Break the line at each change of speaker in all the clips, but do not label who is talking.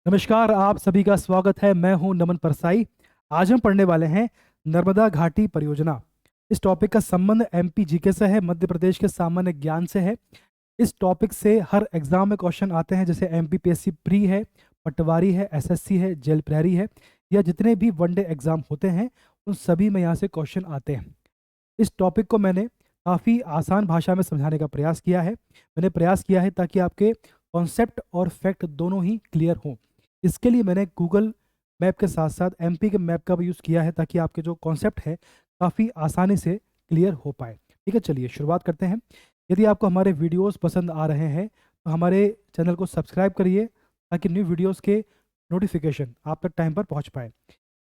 नमस्कार, आप सभी का स्वागत है। मैं हूं नमन परसाई। आज हम पढ़ने वाले हैं नर्मदा घाटी परियोजना। इस टॉपिक का संबंध एमपी जीके से है, मध्य प्रदेश के सामान्य ज्ञान से है। इस टॉपिक से हर एग्जाम में क्वेश्चन आते हैं, जैसे एमपीपीएससी प्री है, पटवारी है, एसएससी है, जेल प्रहरी है, या जितने भी वनडे एग्जाम होते हैं उन सभी में यहाँ से क्वेश्चन आते हैं। इस टॉपिक को मैंने काफ़ी आसान भाषा में समझाने का प्रयास किया है। मैंने प्रयास किया है ताकि आपके कॉन्सेप्ट और फैक्ट दोनों ही क्लियर हों। इसके लिए मैंने गूगल मैप के साथ साथ एमपी के मैप का भी यूज़ किया है, ताकि आपके जो कॉन्सेप्ट है काफ़ी आसानी से क्लियर हो पाए। ठीक है, चलिए शुरुआत करते हैं। यदि आपको हमारे वीडियोस पसंद आ रहे हैं तो हमारे चैनल को सब्सक्राइब करिए, ताकि न्यू वीडियोस के नोटिफिकेशन आप तक टाइम पर पहुंच पाए।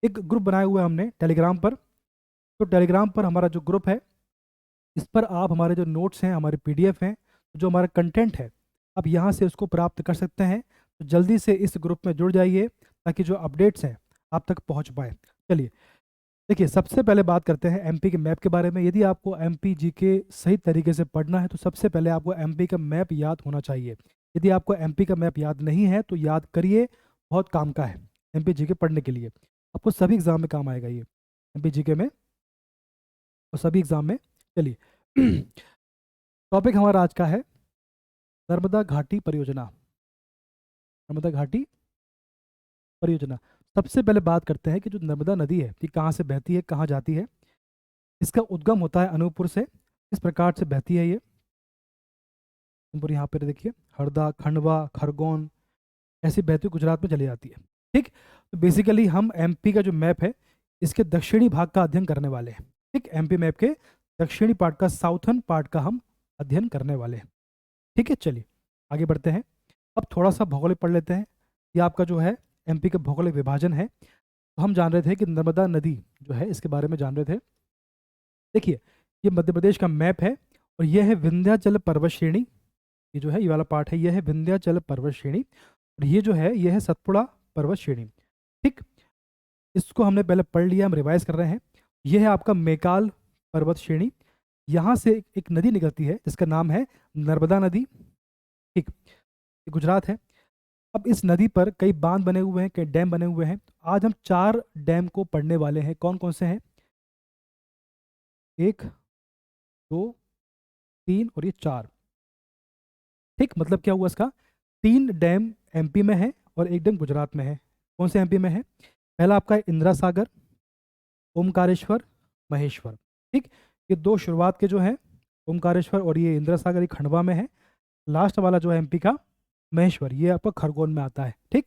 एक ग्रुप बनाया हुआ है हमने टेलीग्राम पर। तो टेलीग्राम पर हमारा जो ग्रुप है, इस पर आप हमारे जो नोट्स हैं, हमारे पीडीएफ हैं, जो हमारा कंटेंट है, आप यहाँ से उसको प्राप्त कर सकते हैं। तो जल्दी से इस ग्रुप में जुड़ जाइए, ताकि जो अपडेट्स हैं आप तक पहुँच पाए। चलिए, देखिए, सबसे पहले बात करते हैं एमपी के मैप के बारे में। यदि आपको एमपी जीके सही तरीके से पढ़ना है तो सबसे पहले आपको एमपी का मैप याद होना चाहिए। यदि आपको एमपी का मैप याद नहीं है तो याद करिए, बहुत काम का है एमपी जीके पढ़ने के लिए। आपको सभी एग्जाम में काम आएगा ये, एमपी जीके में और सभी एग्जाम में। चलिए, टॉपिक हमारा आज का है नर्मदा घाटी परियोजना। नर्मदा घाटी परियोजना। सबसे पहले बात करते हैं कि जो नर्मदा नदी है ये कहाँ से बहती है, कहाँ जाती है। इसका उद्गम होता है अनूपपुर से। इस प्रकार से बहती है ये। अनूपपुर यहाँ पर देखिए, हरदा, खंडवा, खरगोन, ऐसी बहती हुई गुजरात में चली जाती है। ठीक, तो बेसिकली हम एमपी का जो मैप है इसके दक्षिणी भाग का अध्ययन करने वाले हैं। ठीक, एमपी मैप के दक्षिणी पार्ट का, साउथर्न पार्ट का हम अध्ययन करने वाले हैं। ठीक है, चलिए आगे बढ़ते हैं। अब थोड़ा सा भौगोलिक पढ़ लेते हैं। ये आपका जो है एमपी का भौगोलिक विभाजन है। तो हम जान रहे थे कि नर्मदा नदी जो है इसके बारे में जान रहे थे। देखिए, ये मध्य प्रदेश का मैप है और यह है विंध्याचल पर्वत श्रेणी। ये जो है ये वाला पार्ट है, यह है विंध्याचल पर्वत श्रेणी। और ये जो है यह है सतपुड़ा पर्वत श्रेणी। ठीक, इसको हमने पहले पढ़ लिया, हम रिवाइज कर रहे हैं। यह है आपका मेकाल पर्वत श्रेणी। यहाँ से एक नदी निकलती है जिसका नाम है नर्मदा नदी। ठीक, ये गुजरात है। अब इस नदी पर कई बांध बने हुए हैं, कई डैम बने हुए हैं। आज हम 4 डैम को पढ़ने वाले हैं। कौन कौन से हैं? 1, 2, 3 और ये 4। ठीक, मतलब क्या हुआ इसका? 3 डैम एमपी में है और 1 डैम गुजरात में है। कौन से एमपी में है? पहला आपका है इंदिरा सागर, ओमकारेश्वर, महेश्वर। ठीक, ये 2 शुरुआत के जो हैं, ओमकारेश्वर और ये इंदिरा सागर, ये खंडवा में है। लास्ट वाला जो है एमपी का, महेश्वर, ये आपका खरगोन में आता है। ठीक,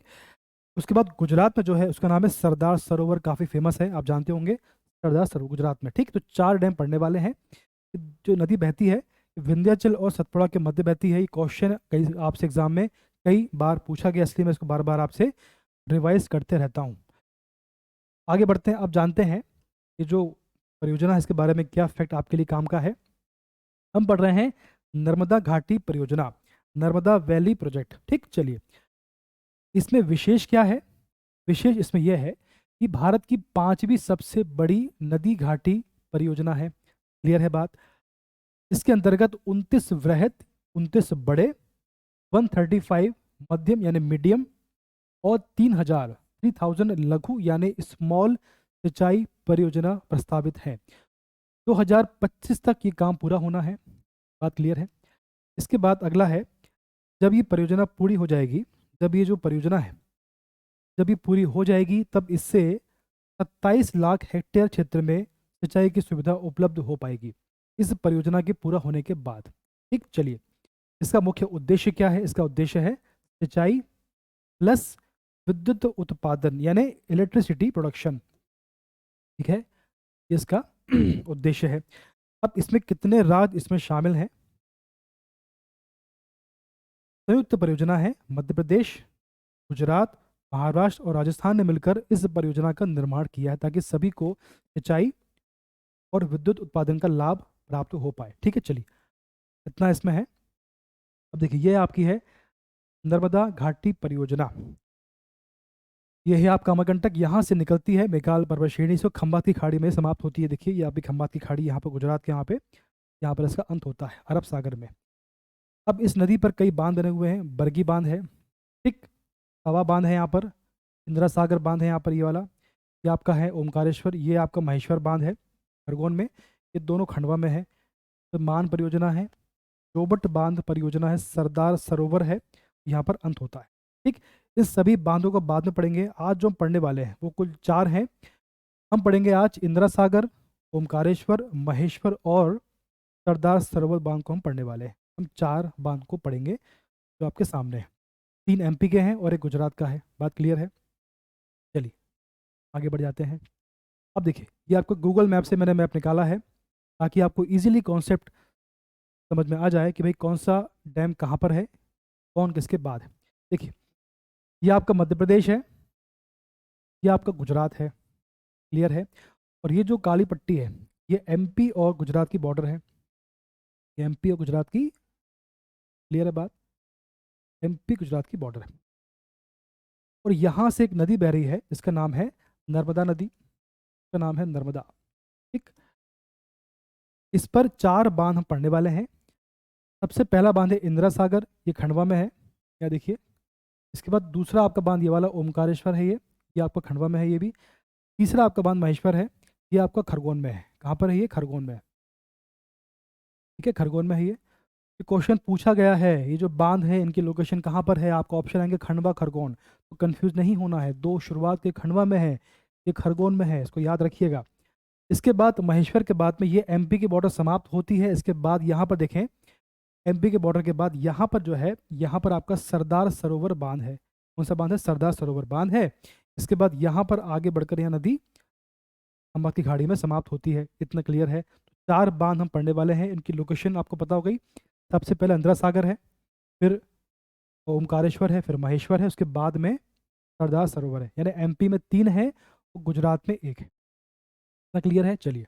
उसके बाद गुजरात में जो है उसका नाम है सरदार सरोवर, काफ़ी फेमस है, आप जानते होंगे, सरदार सरोवर गुजरात में। ठीक, तो 4 डैम पढ़ने वाले हैं। जो नदी बहती है विंध्याचल और सतपुड़ा के मध्य बहती है। ये क्वेश्चन कई आपसे एग्जाम में कई बार पूछा गया, इसलिए मैं इसको बार बार आपसे रिवाइज करते रहता हूँ। आगे बढ़ते हैं। अब जानते हैं ये जो परियोजना है इसके बारे में क्या फैक्ट आपके लिए काम का है। हम पढ़ रहे हैं नर्मदा घाटी परियोजना, नर्मदा वैली प्रोजेक्ट। ठीक, चलिए, इसमें विशेष क्या है? विशेष इसमें यह है कि भारत की 5वीं सबसे बड़ी नदी घाटी परियोजना है। क्लियर है बात? इसके अंतर्गत 29 वृहद, 29 बड़े, 135 मध्यम यानी मीडियम और 3000 लघु यानी स्मॉल सिंचाई परियोजना प्रस्तावित है। 2025 तक ये काम पूरा होना है। बात क्लियर है? इसके बाद अगला है, जब ये परियोजना पूरी हो जाएगी, जब ये जो परियोजना है जब ये पूरी हो जाएगी, तब इससे 27 लाख हेक्टेयर क्षेत्र में सिंचाई की सुविधा उपलब्ध हो पाएगी इस परियोजना के पूरा होने के बाद। ठीक, चलिए, इसका मुख्य उद्देश्य क्या है? इसका उद्देश्य है सिंचाई प्लस विद्युत उत्पादन यानी इलेक्ट्रिसिटी प्रोडक्शन। ठीक है, ये इसका उद्देश्य है। अब इसमें कितने राज्य इसमें शामिल हैं? संयुक्त परियोजना है, मध्य प्रदेश, गुजरात, महाराष्ट्र और राजस्थान ने मिलकर इस परियोजना का निर्माण किया है, ताकि सभी को सिंचाई और विद्युत उत्पादन का लाभ प्राप्त हो पाए। ठीक है, चलिए, इतना इसमें है। अब देखिए, ये आपकी है नर्मदा घाटी परियोजना। ये है आपका अमरकंटक, यहाँ से निकलती है मेघाल पर्वत श्रेणी से खंबात की खाड़ी में समाप्त होती है। देखिए, ये आपकी खंबात की खाड़ी यहाँ पर गुजरात के यहाँ पर इसका अंत होता है अरब सागर में। अब इस नदी पर कई बांध बने हुए हैं। बरगी बांध है। ठीक, तवा बांध है यहाँ पर, इंदिरा सागर बांध है यहाँ पर, ये वाला, ये आपका है ओमकारेश्वर, ये आपका महेश्वर बांध है खरगोन में, ये दोनों खंडवा में है। तो मान परियोजना है, रोबट बांध परियोजना है, सरदार सरोवर है, यहाँ पर अंत होता है। ठीक, इस सभी बांधों को बाद में पढ़ेंगे। आज जो हम पढ़ने वाले हैं वो कुल 4 हैं। हम पढ़ेंगे आज इंदिरा सागर, ओमकारेश्वर, महेश्वर और सरदार सरोवर बांध को हम पढ़ने वाले हैं। हम 4 बांध को पढ़ेंगे जो आपके सामने है। 3 एमपी के हैं और एक गुजरात का है। बात क्लियर है? चलिए आगे बढ़ जाते हैं। अब देखिए, ये आपको गूगल मैप से मैंने मैप निकाला है ताकि आपको इजीली कॉन्सेप्ट समझ में आ जाए कि भाई कौन सा डैम कहाँ पर है, कौन किसके बाद है। देखिए, ये आपका मध्य प्रदेश है, ये आपका गुजरात है, क्लियर है। और ये जो काली पट्टी है ये एमपी और गुजरात की बॉर्डर है, ये एमपी और गुजरात की, क्लियर है बात, एमपी गुजरात की बॉर्डर है। और यहाँ से एक नदी बह रही है जिसका नाम है नर्मदा नदी, इसका नाम है नर्मदा। ठीक, इस पर 4 बांध हम पढ़ने वाले हैं। सबसे पहला बांध है इंदिरा सागर, ये खंडवा में है, क्या देखिए। इसके बाद दूसरा आपका बांध ये वाला ओमकारेश्वर है, ये आपका खंडवा में है ये भी। तीसरा आपका बांध महेश्वर है, ये आपका खरगोन में है। कहाँ पर है ये? खरगोन में है। ठीक है, खरगोन में है ये। क्वेश्चन पूछा गया है ये जो बांध है इनकी लोकेशन कहाँ पर है, आपका ऑप्शन आएंगे खंडवा खरगोन, तो कंफ्यूज नहीं होना है। 2 शुरुआत के खंडवा में है, ये खरगोन में है, इसको याद रखिएगा। इसके बाद महेश्वर के बाद में ये एमपी की बॉर्डर समाप्त होती है। इसके बाद यहाँ पर देखें, एमपी के बॉर्डर के बाद यहाँ पर जो है, यहाँ पर आपका सरदार सरोवर बांध है। कौन सा बांध है? सरदार सरोवर बांध है। इसके बाद यहाँ पर आगे बढ़कर यहाँ नदी अम्बा की खाड़ी में समाप्त होती है। इतना क्लियर है? 4 बांध हम पढ़ने वाले हैं, इनकी लोकेशन आपको पता हो गई। सबसे पहले इंदिरा सागर है, फिर ओमकारेश्वर है, फिर महेश्वर है, उसके बाद में सरदार सरोवर है। यानी एमपी में 3 है और गुजरात में 1 है। इतना क्लियर है? चलिए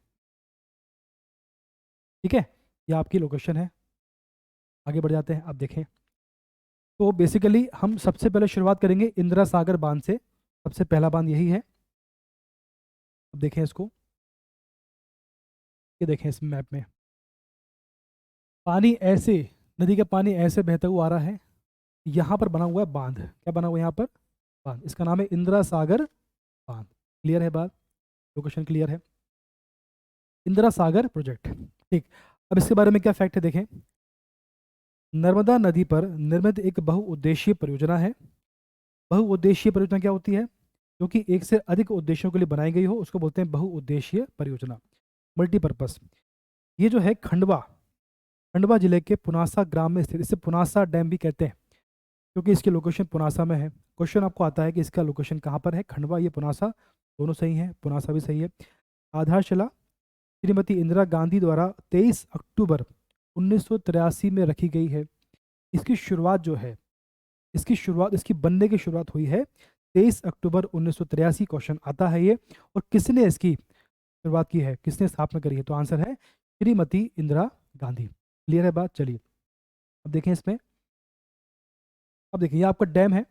ठीक है, ये आपकी लोकेशन है। आगे बढ़ जाते हैं। अब देखें, तो बेसिकली हम सबसे पहले शुरुआत करेंगे इंदिरा सागर बांध से। सबसे पहला बांध यही है। अब देखें इसको, ये देखें इस मैप में पानी ऐसे, नदी का पानी ऐसे बहता हुआ आ रहा है। यहाँ पर बना हुआ है बांध। क्या बना हुआ है यहाँ पर? बांध। इसका नाम है इंदिरा सागर बांध। क्लियर है बात? लोकेशन क्लियर है? इंदिरा सागर प्रोजेक्ट। ठीक, अब इसके बारे में क्या फैक्ट है देखें। नर्मदा नदी पर निर्मित एक बहुउद्देशीय परियोजना है। बहुउद्देशीय परियोजना क्या होती है? जो कि एक से अधिक उद्देश्यों के लिए बनाई गई हो उसको बोलते हैं बहुउद्देशीय परियोजना, मल्टीपर्पस। ये जो है खंडवा, खंडवा जिले के पुनासा ग्राम में स्थित, इसे पुनासा डैम भी कहते हैं क्योंकि इसकी लोकेशन पुनासा में है। क्वेश्चन आपको आता है कि इसका लोकेशन कहाँ पर है, खंडवा या पुनासा, दोनों सही है, पुनासा भी सही है। आधारशिला श्रीमती इंदिरा गांधी द्वारा 23 अक्टूबर 1983 में रखी गई है। इसकी शुरुआत जो है, इसकी बनने की शुरुआत हुई है 23 अक्टूबर 1983। क्वेश्चन आता है ये। और किसने इसकी शुरुआत की है, किसने स्थापना करी है? तो आंसर है श्रीमती इंदिरा गांधी। क्लियर है बात? चलिए अब देखें इसमें। अब देखिए, ये आपका डैम है।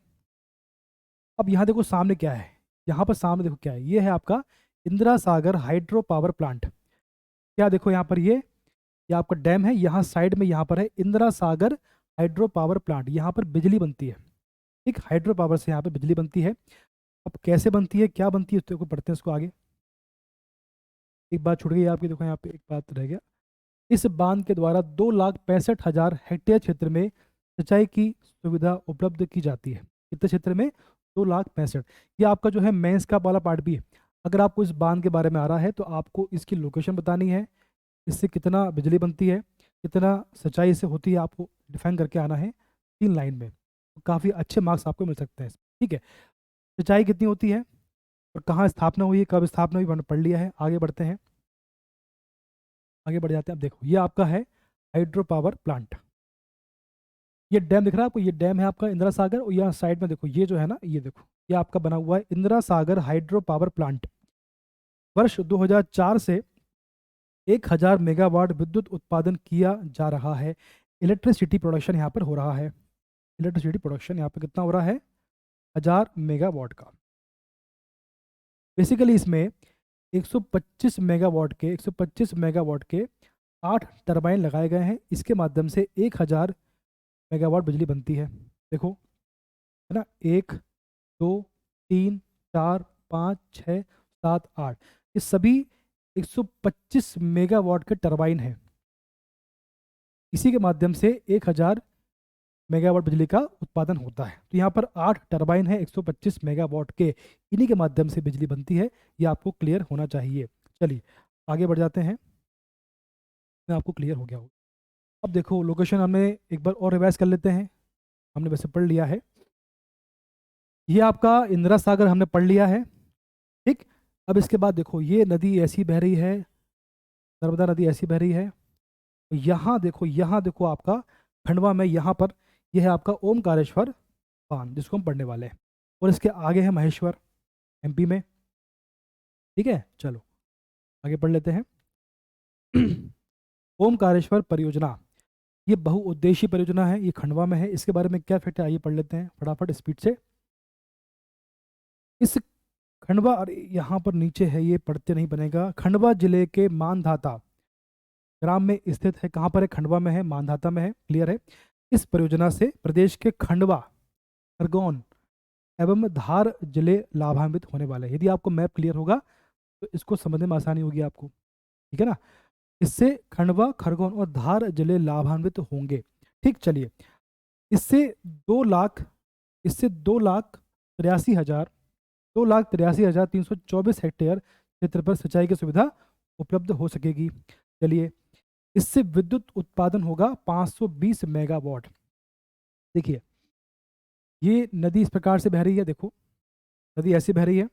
अब यहाँ देखो सामने क्या है, यहाँ पर सामने देखो क्या है, ये है आपका Indira Sagar hydro power plant. क्या देखो यहाँ पर, ये आपका डैम है, यहाँ साइड में यहाँ पर है Indira Sagar hydro power plant. यहाँ पर बिजली बनती है। ठीक, हाइड्रो पावर से यहाँ पर बिजली बनती है। अब कैसे बनती है, क्या बनती है, उसको पढ़ते हैं इसको आगे। एक बात छूट गई आपकी, देखो यहाँ पे एक बात रह गया। इस बांध के द्वारा 2,65,000 हेक्टेयर क्षेत्र में सिंचाई की सुविधा उपलब्ध की जाती है। कितने क्षेत्र में? 2,65,000। ये आपका जो है मेंस का वाला पार्ट भी है। अगर आपको इस बांध के बारे में आ रहा है तो आपको इसकी लोकेशन बतानी है, इससे कितना बिजली बनती है, कितना सिंचाई से होती है, आपको डिफाइन करके आना है 3 लाइन में। तो काफ़ी अच्छे मार्क्स आपको मिल सकते हैं। ठीक है, सिंचाई कितनी होती है और कहाँ स्थापना हुई है, कब स्थापना हुई, पढ़ लिया है। आगे बढ़ते हैं, आगे बढ़ जाते हैं। अब देखो, ये आपका है हाइड्रो पावर प्लांट। ये डैम दिख रहा है आपको, ये डैम है आपका इंदिरा सागर। और यहाँ साइड में देखो, ये जो है ना, ये देखो, ये आपका बना हुआ है Indira Sagar hydro power plant. वर्ष 2004 से 1,000 मेगावाट विद्युत उत्पादन किया जा रहा है। इलेक्ट्रिसिटी प्रोडक्शन यहाँ पर हो रहा है। इलेक्ट्रिसिटी प्रोडक्शन यहाँ पर कितना हो रहा है? 1,000 मेगावाट का। बेसिकली इसमें 125 मेगावाट के 8 टरबाइन लगाए गए हैं। इसके माध्यम से 1,000 मेगावाट बिजली बनती है। देखो है ना, 1 2, 3, 4, 5, 6, 7, 8, ये सभी 125 मेगावाट के टरबाइन हैं। इसी के माध्यम से 1000 मेगावाट बिजली का उत्पादन होता है। तो यहाँ पर 8 टरबाइन है 125 मेगावाट के, इन्हीं के माध्यम से बिजली बनती है। ये आपको क्लियर होना चाहिए। चलिए आगे बढ़ जाते हैं, मैं आपको क्लियर हो गया हो। अब देखो लोकेशन हमें एक बार और रिवाइज कर लेते हैं, हमने वैसे पढ़ लिया है। ये आपका इंदिरा सागर हमने पढ़ लिया है, ठीक। अब इसके बाद देखो ये नदी ऐसी बह रही है, नर्मदा नदी ऐसी बह रही है। यहाँ देखो आपका खंडवा में, यहाँ पर यह है आपका ओमकारेश्वर बांध, जिसको हम पढ़ने वाले हैं। और इसके आगे है महेश्वर, एमपी में, ठीक है। चलो आगे पढ़ लेते हैं। ओमकारेश्वर परियोजना ये बहुउद्देशीय परियोजना है, ये खंडवा में है। इसके बारे में क्या फैक्ट है आइए पढ़ लेते हैं फटाफट स्पीड से। इस खंडवा, और यहाँ पर नीचे है, ये पढ़ते नहीं बनेगा। खंडवा जिले के मानधाता ग्राम में स्थित है। कहाँ पर है? खंडवा में है, मानधाता में है, क्लियर है। इस परियोजना से प्रदेश के खंडवा, खरगोन एवं धार जिले लाभान्वित होने वाले हैं। यदि आपको मैप क्लियर होगा तो इसको समझने में आसानी होगी आपको, ठीक है ना। इससे खंडवा, खरगोन और धार जिले लाभान्वित होंगे, ठीक। चलिए इससे 2 लाख, इससे 2,83,324 हेक्टेयर क्षेत्र पर सिंचाई की सुविधा उपलब्ध हो सकेगी। चलिए इससे विद्युत उत्पादन होगा 520 मेगावाट। देखिए ये नदी इस प्रकार से बह रही है, देखो नदी ऐसी बह रही है।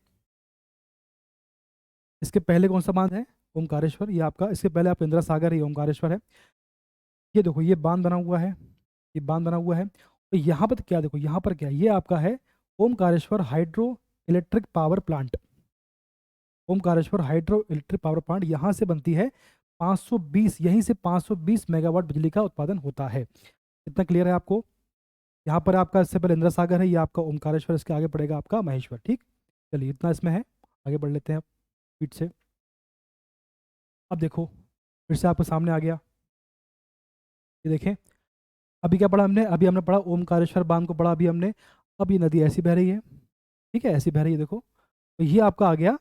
इसके पहले कौन सा बांध है? ओमकारेश्वर, ये आपका। इसके पहले आपका इंदिरा सागर है, ये ओमकारेश्वर है। ये देखो ये बांध बना हुआ है, ये बांध बना हुआ है। तो यहाँ पर क्या, देखो यहाँ पर क्या, ये आपका है Omkareshwar hydro electric power plant. Omkareshwar hydro electric power plant यहाँ से बनती है 520, यहीं से 520 मेगावाट बिजली का उत्पादन होता है। इतना क्लियर है आपको? यहाँ पर आपका इससे पहले इंदिरा सागर है, ये आपका ओमकारेश्वर, इसके आगे पड़ेगा आपका महेश्वर, ठीक। चलिए इतना इसमें है, आगे बढ़ लेते हैं आप स्पीड से। अब देखो फिर से आपके सामने आ गया, ये देखें अभी क्या पढ़ा हमने, अभी हमने पढ़ा ओमकारेश्वर बांध को पढ़ा अभी हमने। अब ये नदी ऐसी बह रही है, ठीक है, ऐसी बह रही है देखो। तो ये आपका आ गया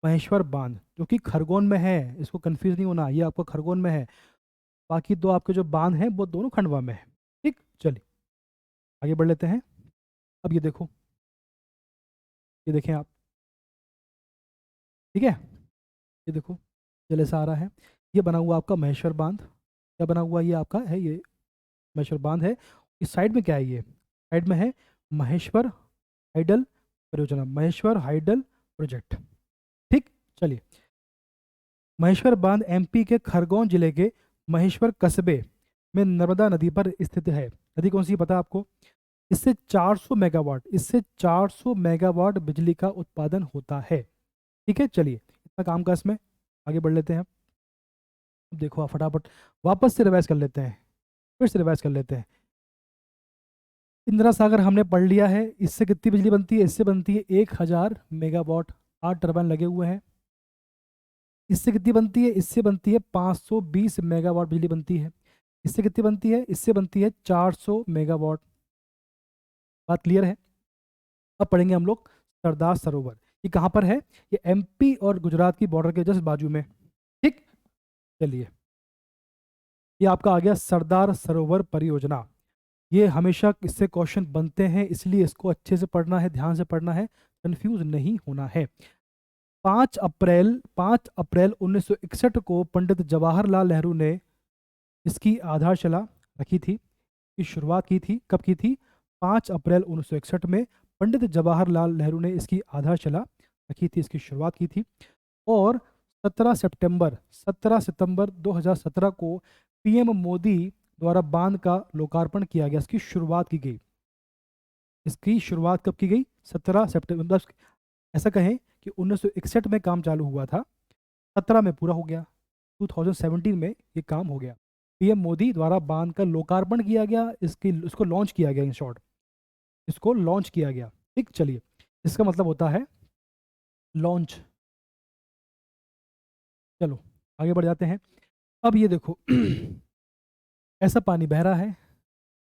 महेश्वर बांध, जो कि खरगोन में है, इसको कंफ्यूज नहीं होना, ये आपका खरगोन में है। बाकी दो आपके जो बांध हैं वो दोनों खंडवा में है, ठीक। चलिए आगे बढ़ लेते हैं। अब ये देखो, ये देखें आप, ठीक है, ये देखो जल ऐसा आ रहा है। ये बना हुआ आपका महेश्वर बांध, क्या बना हुआ ये आपका है, ये महेश्वर बांध है। इस साइड में क्या है, ये साइड में है महेश्वर हाइडल परियोजना, महेश्वर हाइडल प्रोजेक्ट, ठीक। चलिए महेश्वर बांध एमपी के खरगोन जिले के महेश्वर कस्बे में नर्मदा नदी पर स्थित है। नदी कौन सी है पता है आपको? इससे 400 मेगावाट, इससे 400 मेगावाट बिजली का उत्पादन होता है, ठीक है। चलिए इतना काम का इसमें, आगे बढ़ लेते हैं। अब देखो आप फटाफट वापस से रिवाइज कर लेते हैं, फिर से रिवाइज कर लेते हैं। इंदिरा सागर हमने पढ़ लिया है, इससे कितनी बिजली बनती है? इससे बनती है 1000 मेगावाट, 8 टरबाइन लगे हुए हैं। इससे कितनी बनती है? इससे बनती है 520 मेगावाट बिजली बनती है। इससे कितनी बनती है? इससे बनती है 400 मेगावाट। बात क्लियर है? अब पढ़ेंगे हम लोग सरदार सरोवर, ये कहाँ पर है? ये एमपी और गुजरात की बॉर्डर के जस्ट बाजू में, ठीक। चलिए ये आपका आ गया सरदार सरोवर परियोजना। ये हमेशा इससे क्वेश्चन बनते हैं, इसलिए इसको अच्छे से पढ़ना है, ध्यान से पढ़ना है, कंफ्यूज नहीं होना है। 5 अप्रैल 1961 को पंडित जवाहरलाल नेहरू ने इसकी आधारशिला रखी थी, की शुरुआत की थी। कब की थी? 5 अप्रैल 1961 में पंडित जवाहरलाल नेहरू ने इसकी आधारशिला रखी थी, इसकी शुरुआत की थी। और 17 सितंबर 2017 को पीएम मोदी द्वारा बांध का लोकार्पण किया गया, इसकी शुरुआत की गई। इसकी शुरुआत कब की गई? 17 सितंबर, मतलब ऐसा कहें कि 1961 में काम चालू हुआ था, 17 में पूरा हो गया, 2017 में ये काम हो गया। पीएम मोदी द्वारा बांध का लोकार्पण किया गया, इसको लॉन्च किया गया, इन शॉर्ट इसको लॉन्च किया गया, ठीक। चलिए इसका मतलब होता है लॉन्च। चलो आगे बढ़ जाते हैं। अब ये देखो ऐसा पानी बह रहा है,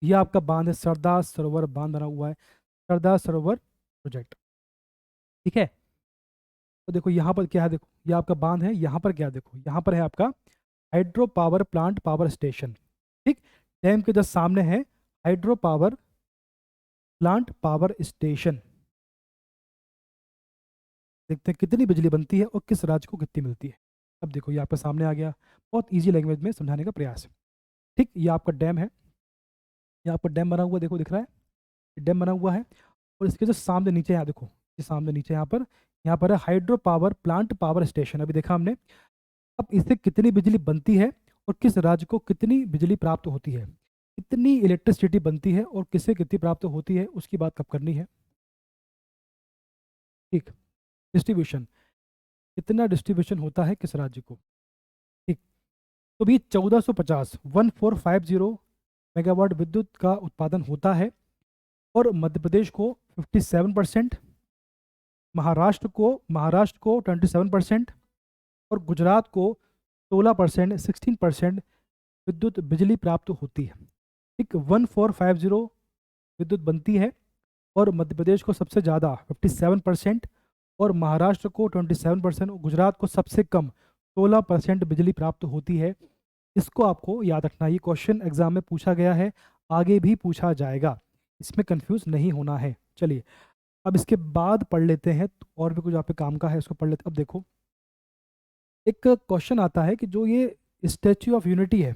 ये आपका बांध है, सरदार सरोवर बांध बना हुआ है। सरदार सरोवर प्रोजेक्ट। ठीक है, तो देखो यहाँ पर क्या है, देखो ये आपका बांध है, यहाँ पर क्या है, देखो यहाँ पर है आपका hydro power plant power station. ठीक, डैम के जस्ट सामने है hydro power plant power station. देखते हैं कितनी बिजली बनती है और किस राज्य को कितनी मिलती है। अब देखो ये आपके सामने आ गया, बहुत इजी लैंग्वेज में समझाने का प्रयास है। ठीक, ये आपका डैम है, ये आपका डैम बना हुआ, देखो दिख रहा है, डैम बना हुआ है। और इसके जो सामने नीचे यहाँ देखो, ये सामने नीचे यहाँ पर है hydro power plant power station, अभी देखा हमने। अब इससे कितनी बिजली बनती है और किस राज्य को कितनी बिजली प्राप्त होती है, कितनी इलेक्ट्रिसिटी बनती है और किससे कितनी प्राप्त होती है, उसकी बात कब करनी है। ठीक, डिस्ट्रीब्यूशन, कितना डिस्ट्रीब्यूशन होता है किस राज्य को। ठीक, तो भी 1450 मेगावाट विद्युत का उत्पादन होता है और मध्य प्रदेश को 57%, महाराष्ट्र को 27% और गुजरात को 16%, 16% विद्युत बिजली प्राप्त होती है। ठीक, 1450 विद्युत बनती है और मध्य प्रदेश को सबसे ज़्यादा 57% और महाराष्ट्र को 27% और गुजरात को सबसे कम 16% बिजली प्राप्त होती है। इसको आपको याद रखना, ये क्वेश्चन एग्जाम में पूछा गया है, आगे भी पूछा जाएगा, इसमें कंफ्यूज नहीं होना है। चलिए अब इसके बाद पढ़ लेते हैं, और भी कुछ आप पे काम का है, उसको पढ़ लेते। अब देखो एक क्वेश्चन आता है कि जो ये स्टैच्यू ऑफ यूनिटी है,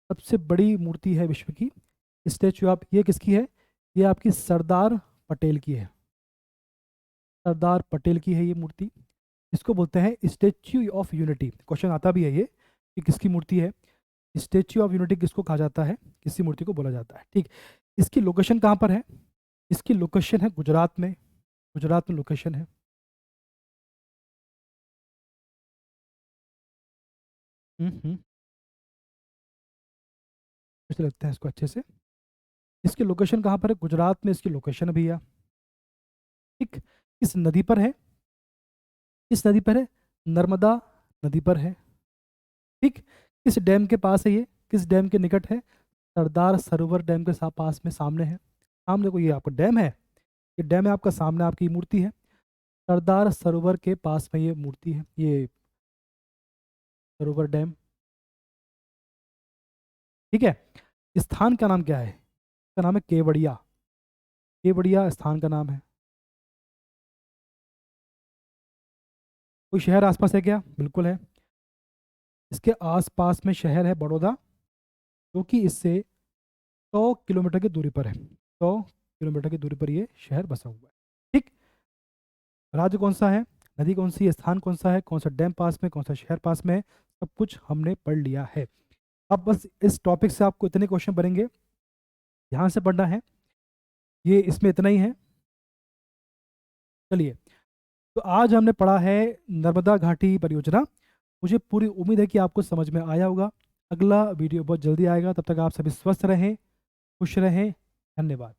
सबसे बड़ी मूर्ति है विश्व की, स्टैच्यू ऑफ, ये किसकी है, ये आपकी सरदार पटेल की है, सरदार पटेल की है ये मूर्ति। इसको बोलते हैं स्टैच्यू ऑफ यूनिटी। क्वेश्चन आता भी है ये कि किसकी मूर्ति है, स्टैच्यू ऑफ यूनिटी किसको कहा जाता है, किसी मूर्ति को बोला जाता है। ठीक, इसकी लोकेशन कहाँ पर है, इसकी लोकेशन है गुजरात में, गुजरात में लोकेशन है। हम्म, कुछ लगता है इसको अच्छे से, इसकी लोकेशन कहाँ पर है, गुजरात में इसकी लोकेशन है भैया। ठीक, किस नदी पर है, किस नदी पर है, नर्मदा नदी पर है। ठीक, किस डैम के पास है ये, किस डैम के निकट है, सरदार सरोवर डैम के पास में, सामने है। सामने को ये आपका डैम है, ये डैम है आपका, सामने आपकी मूर्ति है, सरदार सरोवर के पास में ये मूर्ति है, ये सरोवर डैम। ठीक है, स्थान का नाम क्या है, इसका नाम है केवड़िया, केवड़िया स्थान का नाम है। कोई शहर आसपास है क्या, बिल्कुल है, इसके आसपास में शहर है बड़ौदा, जो कि इससे 100 किलोमीटर की दूरी पर है, 100 किलोमीटर की दूरी पर ये शहर बसा हुआ है। ठीक, राज्य कौन सा है, नदी कौन सी है, स्थान कौन सा है, कौन सा डैम पास में, कौन सा शहर पास में है, सब कुछ हमने पढ़ लिया है। अब बस इस टॉपिक से आपको इतने क्वेश्चन बनेंगे, ध्यान से पढ़ना है, ये इसमें इतना ही है। चलिए, तो आज हमने पढ़ा है नर्मदा घाटी परियोजना। मुझे पूरी उम्मीद है कि आपको समझ में आया होगा। अगला वीडियो बहुत जल्दी आएगा, तब तक आप सभी स्वस्थ रहें, खुश रहें, धन्यवाद।